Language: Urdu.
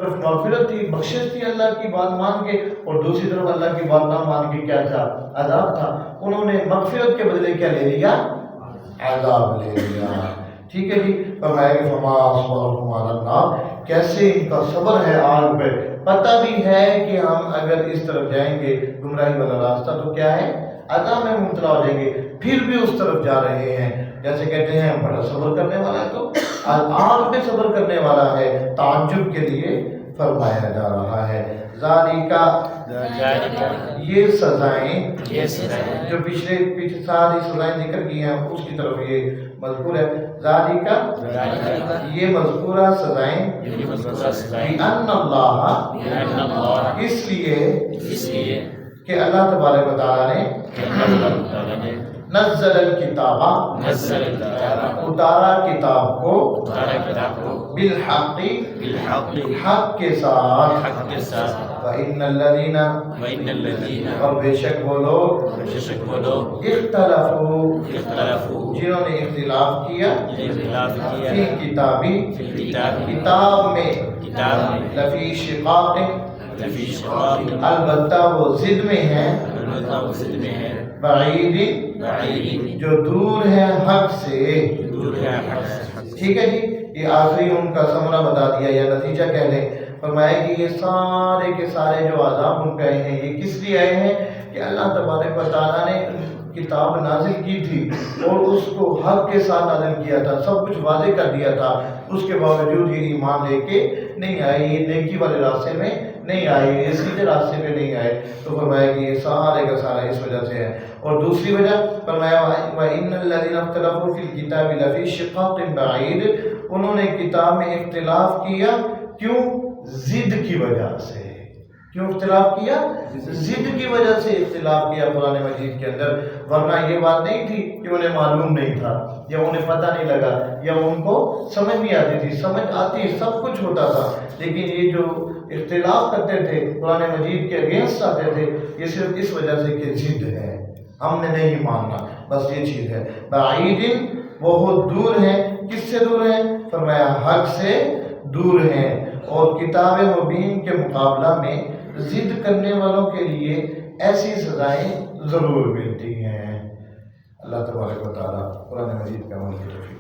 طرف مغفرت تھی، بخشش تھی اللہ کی بات مان کے، اور دوسری طرف اللہ کی بات نہ مان کے کیا تھا؟ عذاب تھا۔ انہوں نے مغفرت کے بدلے کیا لے لیا؟ عذاب لے لیا۔ ٹھیک ہے جی، فرمایا کہ فما اصبرهم علی النار، کیسے ان کا صبر ہے آگ پہ۔ پتہ بھی ہے کہ ہم اگر اس طرف جائیں گے گمراہی والا راستہ تو کیا ہے؟ عذاب میں مبتلا ہو جائیں گے، پھر بھی اس طرف جا رہے ہیں۔ جیسے کہتے ہیں بڑا صبر کرنے والا ہے تو آگ پہ صبر کرنے والا ہے، تعجب کے لیے فرمایا جا رہا ہے۔ ذالکا، یہ سزائیں جو پیچھے ساری سزائیں ذکر کی ہیں اس کی طرف یہ مذکور ہے۔ ذالکا، یہ مذکورہ سزائیں، بِأَنَّ اللَّهَ، اس لیے کہ اللہ تبارک و تعالیٰ نے نزل الکتاب، اتارا کتاب کو، بالحق، حق کے ساتھ، وَإِنَّ الَّذِينَ، اور بے شک وہ لوگ، اختلفوا، جنہوں نے اختلاف کیا، فی کتابی، کتاب میں، لفی شقاق، البتہ وہ ضد میں ہیں، بعید، جو دور ہے حق سے۔ ٹھیک ہے جی، یہ آخری ان کا ثمرہ بتا دیا یا نتیجہ کہہ لیں۔ فرمایا کہ یہ سارے کے سارے جو عذاب ان پہ آئے ہیں یہ کس لیے آئے ہیں کہ اللہ تبارک و تعالیٰ نے کتاب نازل کی تھی اور اس کو حق کے ساتھ نازل کیا تھا، سب کچھ واضح کر دیا تھا، اس کے باوجود یہ ایمان لے کے نہیں آئے، یہ نیکی والے راستے میں نہیں آئے، یہ سیدھے راستے پہ نہیں آئے۔ تو فرمایا کہ یہ سارے کا سارا اس وجہ سے ہے۔ اور دوسری وجہ فرمایا وَإِنَّ الَّذِينَ اخْتَلَفُوا فِي الْكِتَابِ لَفِي شِقَاقٍ بَعِيدٍ، انہوں نے کتاب میں اختلاف کیا، کیوں؟ ضد کی وجہ سے۔ کیوں اختلاف کیا؟ ضد کی وجہ سے اختلاف کیا قرآن مجید کے اندر، ورنہ یہ بات نہیں تھی کہ انہیں معلوم نہیں تھا یا انہیں پتہ نہیں لگا یا ان کو سمجھ نہیں آتی تھی، سمجھ آتی سب کچھ ہوتا تھا، لیکن یہ جو اختلاف کرتے تھے قرآن مجید کے اگینسٹ آتے تھے، یہ صرف اس وجہ سے کہ ضد ہے، ہم نے نہیں ماننا، بس یہ چیز ہے۔ بعید، بہت دور ہیں، کس سے دور ہیں؟ فرمایا حق سے دور ہیں۔ اور کتاب مبین کے مقابلہ میں ضد کرنے والوں کے لیے ایسی سزائیں ضرور ملتی ہیں۔ اللہ تبارک و تعالیٰ قرآن مجید کا عمل کی توفیق